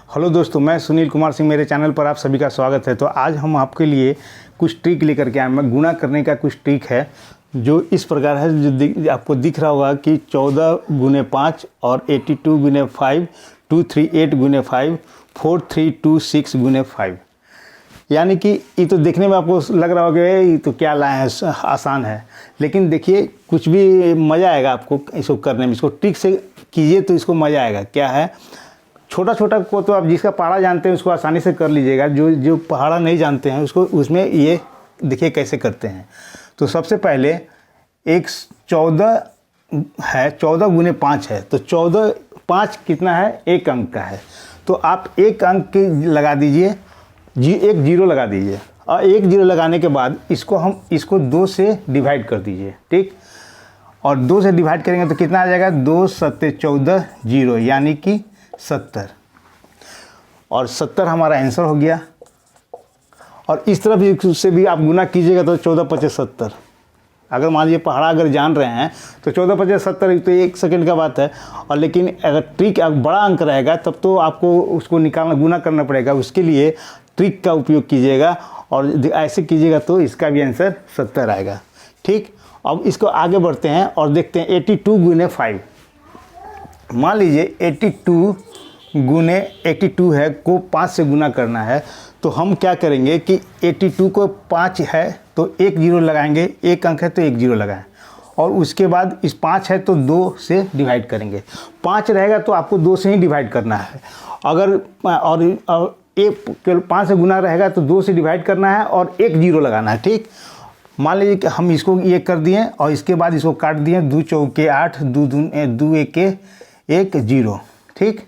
Hello दोस्तों, मैं सुनील कुमार सिंह, मेरे चैनल पर आप सभी का स्वागत है। तो आज हम आपके लिए कुछ ट्रिक लेकर के आए हैं। गुणा करने का कुछ ट्रिक है जो इस प्रकार है, जो आपको दिख रहा होगा कि 14 गुने 5 और 82 गुने 5, 238 गुने 5, 4326 गुने 5। यानी कि ये तो देखने में आपको लग रहा होगा ये तो क्या लाए हैं, आसान है, लेकिन देखिए कुछ भी मज़ा आएगा आपको इसको करने में। इसको ट्रिक से कीजिए तो इसको मज़ा आएगा। क्या है, छोटा छोटा को तो आप जिसका पहाड़ा जानते हैं उसको आसानी से कर लीजिएगा। जो पहाड़ा नहीं जानते हैं उसको उसमें ये देखिए कैसे करते हैं। तो सबसे पहले एक 14 है, 14 गुने 5 है, तो 14 5 कितना है, एक अंक का है। तो आप एक अंक लगा दीजिए, एक जीरो लगा दीजिए, और एक जीरो लगाने के बाद इसको 2 से डिवाइड कर दीजिए। ठीक, और 2 से डिवाइड करेंगे तो कितना आ जाएगा, 2 7 14 जीरो, यानी कि 70। और 70 हमारा आंसर हो गया। और इस तरफ से भी आप गुना कीजिएगा तो 14 5 70। अगर मान लीजिए पहाड़ा अगर जान रहे हैं तो 14 5 70 तो 1 सेकंड का बात है। और लेकिन अगर ट्रिक बड़ा अंक रहेगा तब तो आपको उसको निकालना, गुना करना पड़ेगा। उसके लिए ट्रिक का उपयोग कीजिएगा और ऐसे कीजिएगा तो इसका भी आंसर 70 आएगा। ठीक, अब इसको आगे बढ़ते हैं और देखते हैं 82 गुने 5। मान लीजिए 82 गुने 82 है को 5 से गुना करना है, तो हम क्या करेंगे कि 82 को 5 है तो एक जीरो लगाएंगे, एक अंक है तो एक जीरो लगाएं, और उसके बाद इस 5 है तो 2 से डिवाइड करेंगे। 5 रहेगा तो आपको 2 से ही डिवाइड करना है। अगर और एक 5 से गुना रहेगा तो 2 से डिवाइड करना है और एक जीरो लगाना है। ठीक, मान लीजिए कि हम इसको ये कर दिए और इसके बाद इसको काट दिए, 2 चौके 8, 2 1 1 जीरो। ठीक,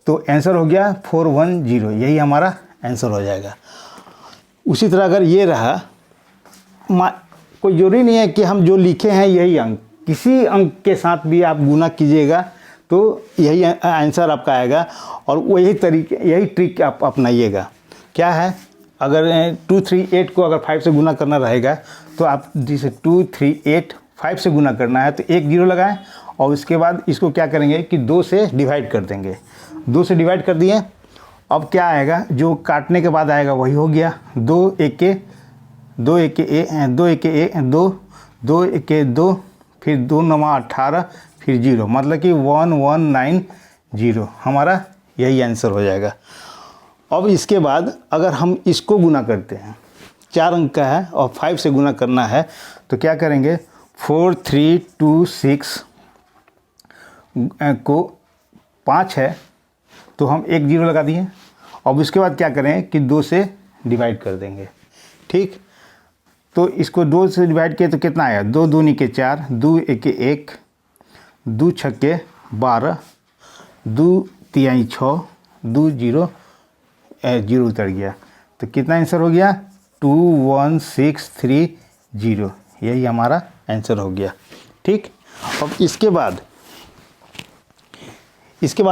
तो आंसर हो गया 410, यही हमारा आंसर हो जाएगा। उसी तरह अगर ये रहा, कोई जरूरी नहीं है कि हम जो लिखे हैं यही अंक, किसी अंक के साथ भी आप गुना कीजिएगा तो यही आंसर आपका आएगा। और वही तरीके, यही ट्रिक आप अपनाइएगा। क्या है, अगर 238 को अगर 5 से गुना करना रहेगा तो आप जैसे 238 5 से गुना करना है तो एक जीरो लगाएं, और उसके बाद इसको क्या करेंगे कि 2 से डिवाइड कर देंगे। 2 से डिवाइड कर दिए, अब क्या आएगा, जो काटने के बाद आएगा वही हो गया। 2 1 2 1 2 1 2 2 1 2, फिर 2 9 18, फिर जीरो, मतलब कि 1190, हमारा यही आंसर हो जाएगा। अब इसके बाद अगर हम इसको गुना करते हैं, 4 अंक का है और 5 से गुना करना है, तो क्या करेंगे, 4326 को 5 है तो हम एक जीरो लगा दिए। अब उसके बाद क्या करें कि 2 से डिवाइड कर देंगे। ठीक, तो इसको 2 से डिवाइड किए तो कितना आया, 2 दूनी के 4, 2 1 1, 2 छक्के 12, 2 तिहाई 6, 2 जीरो उतर गया। तो कितना आंसर हो गया, 21630, यही हमारा आंसर हो गया। ठीक, अब इसके बाद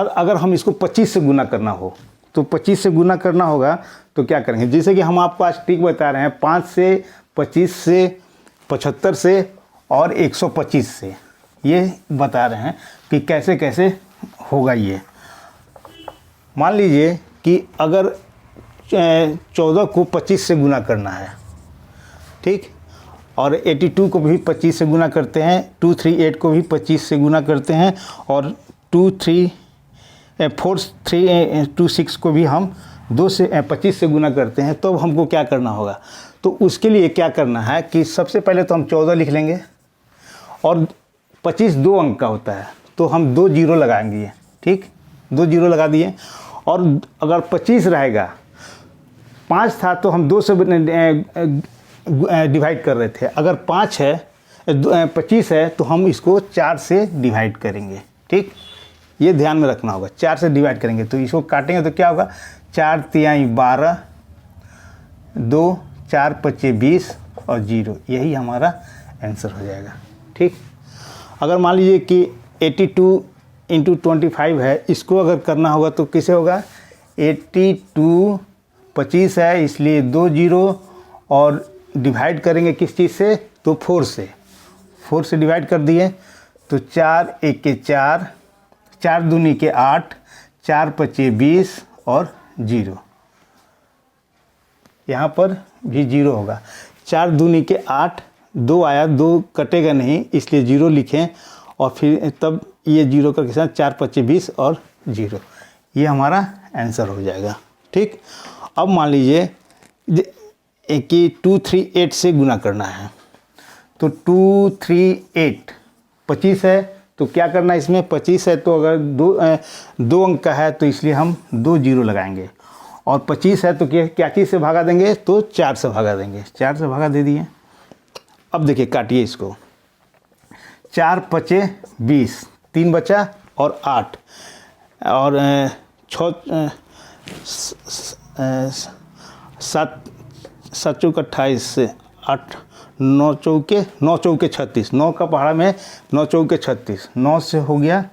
अगर हम इसको 25 से गुना करना हो तो 25 से गुना करना होगा तो क्या करेंगे, जैसे कि हम आपको आज ट्रिक बता रहे हैं, 5 से 25 से 75 से और 125 से, ये बता रहे हैं कि कैसे कैसे होगा ये। मान लीजिए कि अगर 14 को 25 से गुना करना है, ठीक, और 82 को भी 25 से गुना करते हैं, 238 को भी 25 से गुना करते हैं, और 4326 को भी हम 2 से 25 से गुना करते हैं। तो हमको क्या करना होगा, तो उसके लिए क्या करना है कि सबसे पहले तो हम 14 लिख लेंगे, और 25 2 अंक का होता है तो हम 2 जीरो लगाएंगे। ठीक, 2 जीरो लगा दिए, और अगर 25 रहेगा, 5 था तो हम 2 से डिवाइड कर रहे थे। अगर 5 है 25 है तो हम इसको 4 से डिवाइड करेंगे। ठीक, ये ध्यान में रखना होगा, 4 से डिवाइड करेंगे तो इसको काटेंगे तो क्या होगा, 4 तिहाई 12, 2 4 5 20 और जीरो, यही हमारा आंसर हो जाएगा। ठीक, अगर मान लीजिए कि 82 × 25 है, इसको अगर करना होगा तो कैसे होगा, 82 25 है इसलिए 2 जीरो, और डिवाइड करेंगे किस चीज़ से, तो 4 से डिवाइड कर दिए तो 4 1 4, 4 दूनी के 8, 4 पचे 20 और 0, यहाँ पर भी 0 होगा। 4 दूनी के 8, 2 आया, 2 कटेगा नहीं इसलिए 0 लिखें और फिर तब ये 0 करके साथ 4 पचे 20 और 0, ये हमारा आंसर हो जाएगा। ठीक, अब मान लीजिए कि 238 से गुना करना है, तो 238 25 है, तो क्या करना है इसमें, 25 है तो अगर दो अंक का है तो इसलिए हम 2 0 लगाएंगे, और 25 है तो क्या चीज़ से भागा देंगे, तो 4 से भागा देंगे, 4 से भागा दे दिए। अब देखिए काटिए इसको, 4 पचे 20, 3 बचा और 8 और 7 चौक 28 से 8, 9 चौके 36, 9 का पहाड़ा में 9 चौके 36, 9 से हो गया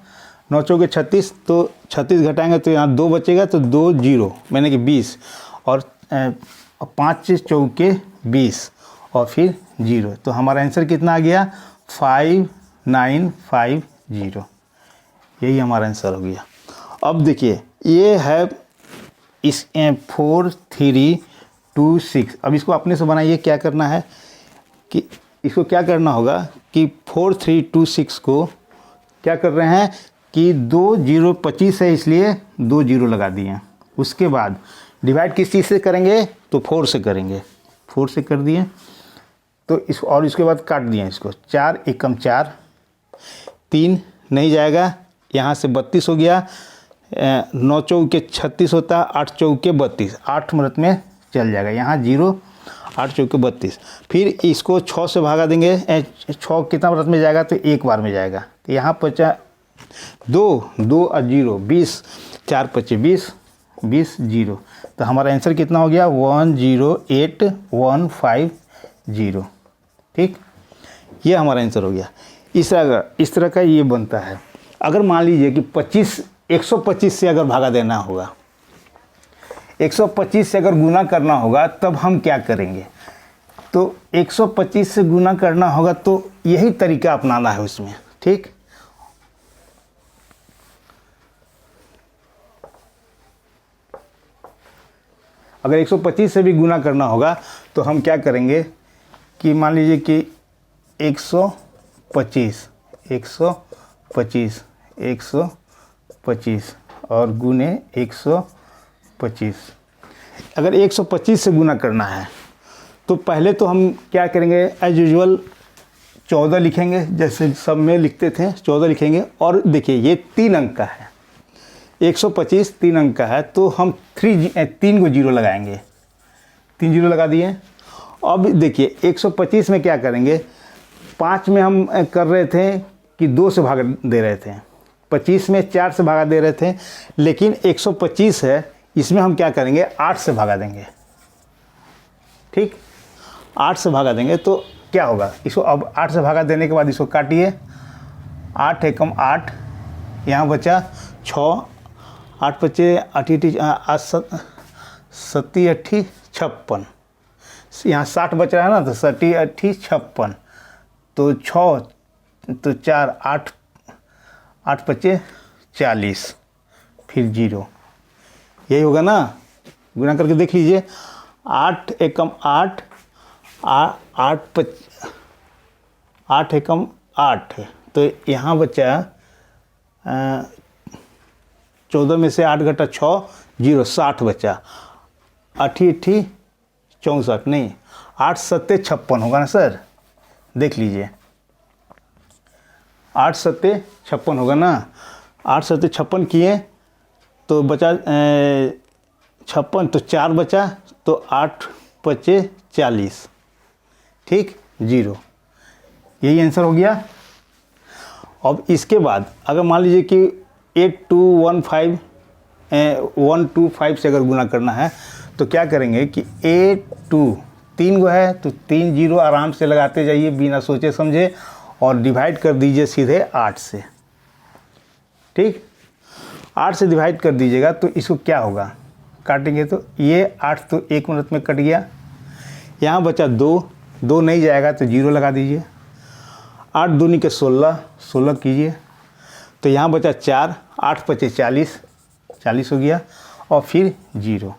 9 चौके 36, तो 36 घटाएंगे तो यहाँ 2 बचेगा, तो 2 0 मैंने कि 20 और 5 चौके 20 और फिर 0, तो हमारा आंसर कितना आ गया 5950, यही हमारा आंसर हो गया। अब देखिए ये है इस 4326, अब इसको अपने से बनाइए। क्या करना है कि इसको क्या करना होगा कि 4326 को क्या कर रहे हैं कि 2 0 25 है इसलिए 2 0 लगा दिए। उसके बाद डिवाइड किस चीज़ से करेंगे, तो 4 से करेंगे, 4 से कर दिए, तो इस और इसके बाद काट दिए इसको, 4 एकम 4, 3 नहीं जाएगा, यहाँ से 32 हो गया, 9 चौके 36 होता है, 8 चौके 32, 8 मिनट में चल जाएगा, यहाँ 0, 8 चौके 32, फिर इसको 6 से भागा देंगे, 6 कितना मिनट में जाएगा, तो 1 बार में जाएगा, तो यहाँ बचा 2 और 0, 20, 4 पचे 20, 20 0, तो हमारा आंसर कितना हो गया 108150। ठीक, ये हमारा आंसर हो गया। इस तरह का ये बनता है। अगर मान लीजिए कि 125 से अगर भागा देना होगा, 125 से अगर गुना करना होगा, तब हम क्या करेंगे, तो 125 से गुना करना होगा, तो यही तरीका अपनाना है उसमें। ठीक, अगर 125 से भी गुना करना होगा तो हम क्या करेंगे कि मान लीजिए कि 125 और गुने 125, अगर 125 से गुना करना है तो पहले तो हम क्या करेंगे, एज यूजुअल 14 लिखेंगे, जैसे सब में लिखते थे 14 लिखेंगे। और देखिए ये 3 अंक का है, 125 3 अंक का है, तो हम 3 को 0 लगाएंगे, 3 0 लगा दिए। अब देखिए 125 में क्या करेंगे, 5 में हम कर रहे थे कि 2 से भाग दे रहे थे, 25 में 4 से भागा दे रहे थे, लेकिन 125 है इसमें हम क्या करेंगे 8 से भागा देंगे। ठीक, 8 से भागा देंगे तो क्या होगा, इसको अब 8 से भागा देने के बाद इसको काटिए, 8 एकम 8, यहाँ बचा 6, 8 पचे 8 7 8 56, यहाँ 60 बच रहा है ना, तो 7 8 56, तो 6 तो 4 8 8 पचे 40, फिर 0, यही होगा ना, गुना करके देख लीजिए, 8 एकम 8, 8 एकम 8, तो यहाँ बचा 14 में से 8 घटा 6 0, 60 बचा, 8 8 64 नहीं, 8 7 56 होगा ना सर, देख लीजिए 8 7 56 होगा ना, 8 7 56 किए तो बचा 56, तो 4 बचा, तो 8 पचे 40, ठीक 0, यही आंसर हो गया। अब इसके बाद अगर मान लीजिए कि 125 से अगर गुना करना है तो क्या करेंगे कि 3 गो है तो 3 0 आराम से लगाते जाइए बिना सोचे समझे, और डिवाइड कर दीजिए सीधे 8 से। ठीक, 8 से डिवाइड कर दीजिएगा तो इसको क्या होगा, काटेंगे तो ये 8 तो 1 मिनट में कट गया, यहाँ बचा 2 नहीं जाएगा तो 0 लगा दीजिए, 8 दूनी के 16 कीजिए, तो यहाँ बचा 4, 8 पचे 40, 40 हो गया और फिर 0,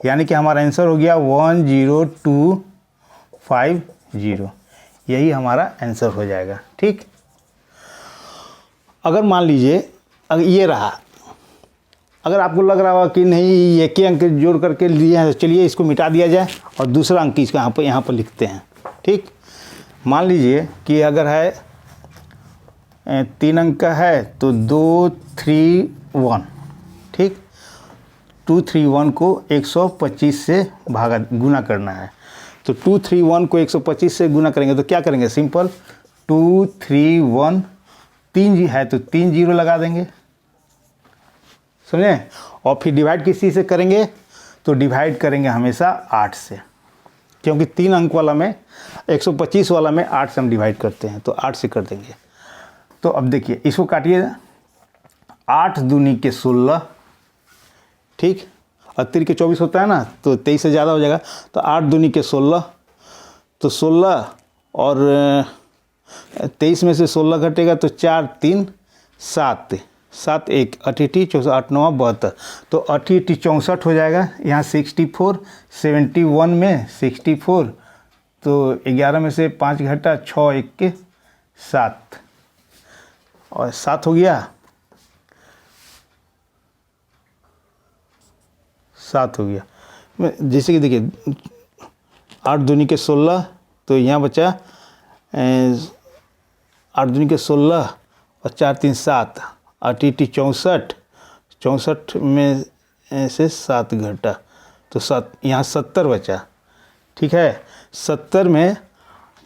यानी कि हमारा आंसर हो गया 10250। यही हमारा आंसर हो जाएगा। ठीक, अगर मान लीजिए अगर ये रहा, अगर आपको लग रहा होगा कि नहीं एक ही अंक जोड़ करके लिए हैं तो चलिए इसको मिटा दिया जाए और दूसरा अंक इसका यहाँ पर लिखते हैं। ठीक, मान लीजिए कि अगर है 3 अंक का है तो 231। ठीक, 231 को 125 से गुना करना है। तो 231 को 125 से गुना करेंगे तो क्या करेंगे, सिंपल 231 3 है तो 3 जीरो लगा देंगे, समझे। और फिर डिवाइड किस चीज़ से करेंगे, तो डिवाइड करेंगे हमेशा 8 से, क्योंकि 3 अंक वाला में 125 वाला में 8 से हम डिवाइड करते हैं, तो 8 से कर देंगे। तो अब देखिए इसको काटिए, 8 दूनी के 16। ठीक, और 3 के 24 होता है ना, तो 23 से ज़्यादा हो जाएगा। तो 8 दूनी के 16, तो 16 और 23 में से 16 घटेगा तो 4 3 7 7 1 अठी 64 8 9 72, तो अठी 64 हो जाएगा। यहाँ 64 71 में 64, तो 11 में से 5 घटा 6 1 के 7 और 7 हो गया, 7 हो गया। जैसे कि देखिए 8 दूनी के 16, तो यहाँ बचा 8 दूनी के 16 और 4 3 7 अठी 64 64 में से 7 घटा तो 7, यहाँ 70 बचा। ठीक है, 70 में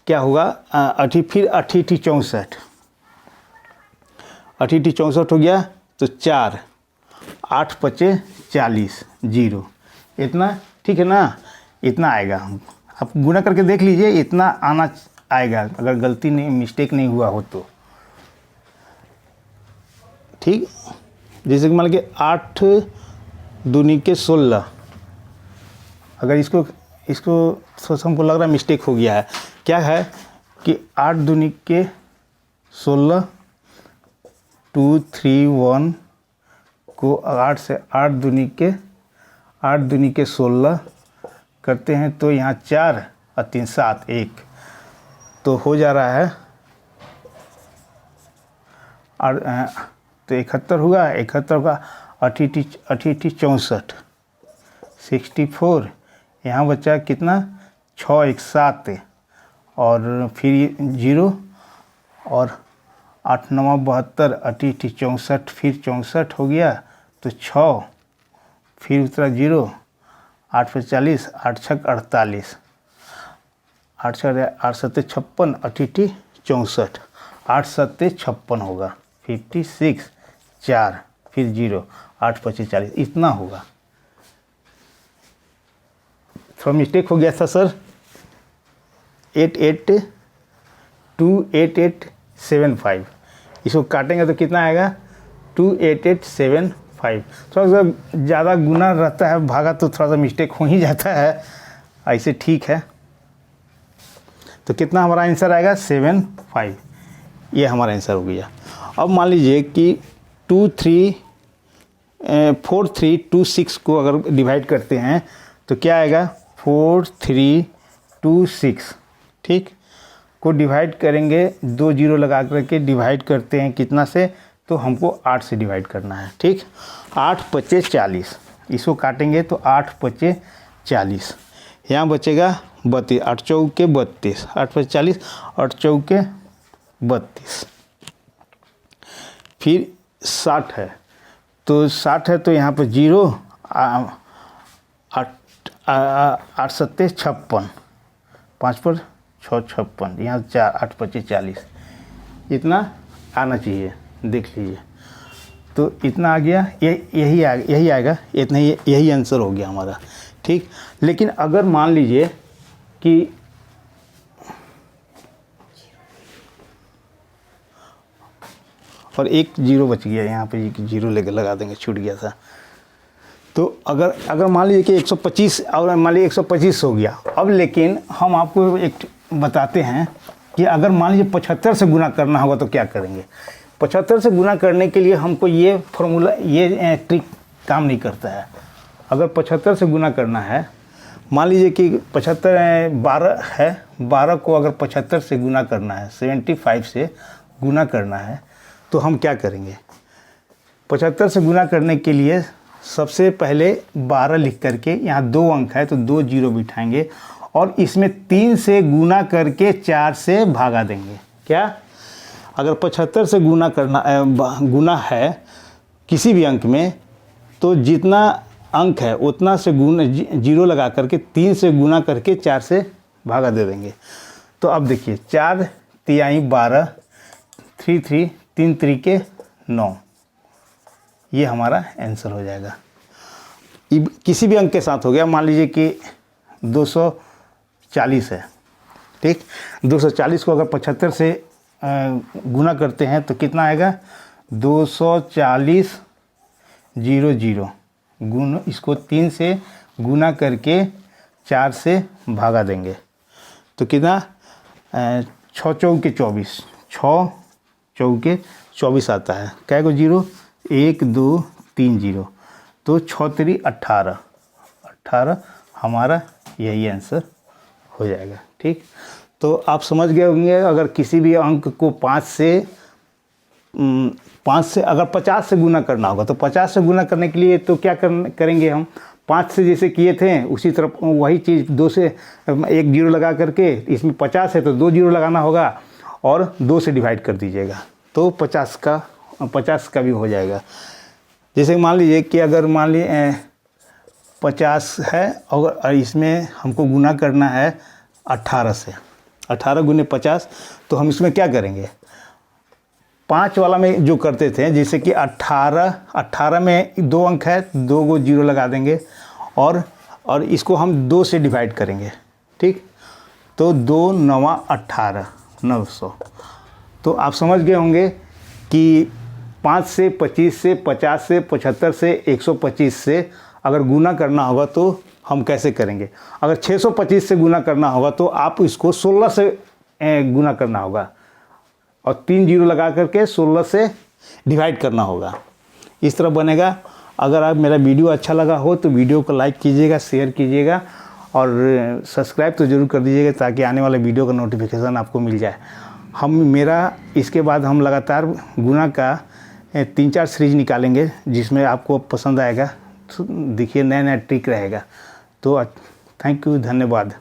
क्या होगा, फिर अठी 64 हो गया, तो 4 8 5 40 0, इतना। ठीक है ना, इतना आएगा। आप गुना करके देख लीजिए, इतना आना आएगा अगर गलती नहीं मिस्टेक नहीं हुआ हो तो। ठीक, जैसे कि मान लीजिए 8 दूनी के 16, अगर इसको सोच हमको लग रहा है मिस्टेक हो गया है, क्या है कि 8 दूनी के 16 231 को 8 से 8 दूनी के 16 करते हैं तो यहाँ 4 और 3 7 1, तो हो जा रहा है और तो 71 हुआ, 71 होगा अठी 64 64, यहाँ बचा कितना 6 1 7 और फिर 0 और 8 9 72 अठी 64, फिर 64 हो गया तो 6, फिर उतरा 0 8 5 40 8 6 48 8 6 8 7 56 अठी 64 8 7 56 होगा, 56 4 फिर 0 8 25 40, इतना होगा। थोड़ा मिस्टेक हो गया था सर। 28875, इसको काटेंगे तो कितना आएगा 28875। थोड़ा सा ज़्यादा गुना रहता है, भागा तो थोड़ा सा मिस्टेक हो ही जाता है, ऐसे ठीक है। तो कितना हमारा आंसर आएगा 75, ये हमारा आंसर हो गया। अब मान लीजिए कि 4326 को अगर डिवाइड करते हैं तो क्या आएगा 4326। ठीक, को डिवाइड करेंगे, 2 जीरो लगा करके डिवाइड करते हैं कितना से, तो हमको 8 से डिवाइड करना है। ठीक, 8 5 40, इसको काटेंगे तो 8 5 40, यहाँ बचेगा 32 8 चौके 32 8 5 40 8 चौके 32, फिर 60 है, तो 60 है तो यहाँ पर 0 8 7 56 5 पर 6 56, यहाँ 4 8 25 40, इतना आना चाहिए, देख लीजिए। तो इतना आ गया, यही आएगा, इतना यही आंसर हो गया हमारा। ठीक, लेकिन अगर मान लीजिए कि और एक 0 बच गया, यहाँ पे 0 लेकर लगा देंगे, छूट गया था। तो अगर मान लीजिए कि 125 और मान लीजिए 125 हो गया। अब लेकिन हम आपको एक बताते हैं कि अगर मान लीजिए 75 से गुना करना होगा तो क्या करेंगे। 75 से गुना करने के लिए हमको ये फॉर्मूला, ये ट्रिक काम नहीं करता है। अगर 75 से गुना करना है, मान लीजिए कि 75 12 है, 12 को अगर 75 से गुना करना है, 75 से गुना करना है, तो हम क्या करेंगे? 75 से गुना करने के लिए सबसे पहले 12 लिख करके, यहाँ 2 अंक है तो 2 जीरो बिठाएंगे और इसमें 3 से गुना करके 4 से भागा देंगे। क्या? अगर 75 से गुना है किसी भी अंक में, तो जितना अंक है उतना से जीरो लगा करके 3 से गुना करके 4 से भागा दे देंगे। तो अब देखिए 4 तिहाई 12, 3 3 3 9, ये हमारा आंसर हो जाएगा। किसी भी अंक के साथ हो गया, मान लीजिए कि 240 है, ठीक। 240 को अगर 75 से गुना करते हैं तो कितना आएगा? 240 00 गुण, इसको 3 से गुना करके 4 से भागा देंगे तो कितना? 6 चौके 24, 6 चौके 24 आता है। क्या को जीरो? 1 2 3 0, तो 6 3 18, 18 हमारा यही आंसर हो जाएगा, ठीक। तो आप समझ गए होंगे। अगर किसी भी अंक को 5 से अगर 50 से गुना करना होगा, तो 50 से गुना करने के लिए तो क्या करेंगे हम? 5 से जैसे किए थे उसी तरफ वही चीज़ 2 से 1 जीरो लगा करके, इसमें 50 है तो 2 जीरो लगाना होगा और 2 से डिवाइड कर दीजिएगा, तो 50 का भी हो जाएगा। जैसे मान लीजिए कि अगर मान लीजिए 50 है और इसमें हमको गुना करना है 18 से, 18 गुने 50, तो हम इसमें क्या करेंगे? 5 वाला में जो करते थे, जैसे कि 18 में 2 अंक है, 2 को जीरो लगा देंगे और इसको हम 2 से डिवाइड करेंगे, ठीक। तो 2 9 18, 900। तो आप समझ गए होंगे कि 5 से 25 से 50 से 75 से 125 से अगर गुना करना होगा तो हम कैसे करेंगे। अगर 625 से गुना करना होगा तो आप इसको 16 से गुना करना होगा और 3 जीरो लगा करके 16 से डिवाइड करना होगा। इस तरह बनेगा। अगर आप मेरा वीडियो अच्छा लगा हो तो वीडियो को लाइक कीजिएगा, शेयर कीजिएगा और सब्सक्राइब तो ज़रूर कर दीजिएगा ताकि आने वाले वीडियो का नोटिफिकेशन आपको मिल जाए। इसके बाद हम लगातार गुना का 3-4 सीरीज निकालेंगे जिसमें आपको पसंद आएगा। तो देखिए नया नया ट्रिक रहेगा। तो थैंक यू, धन्यवाद।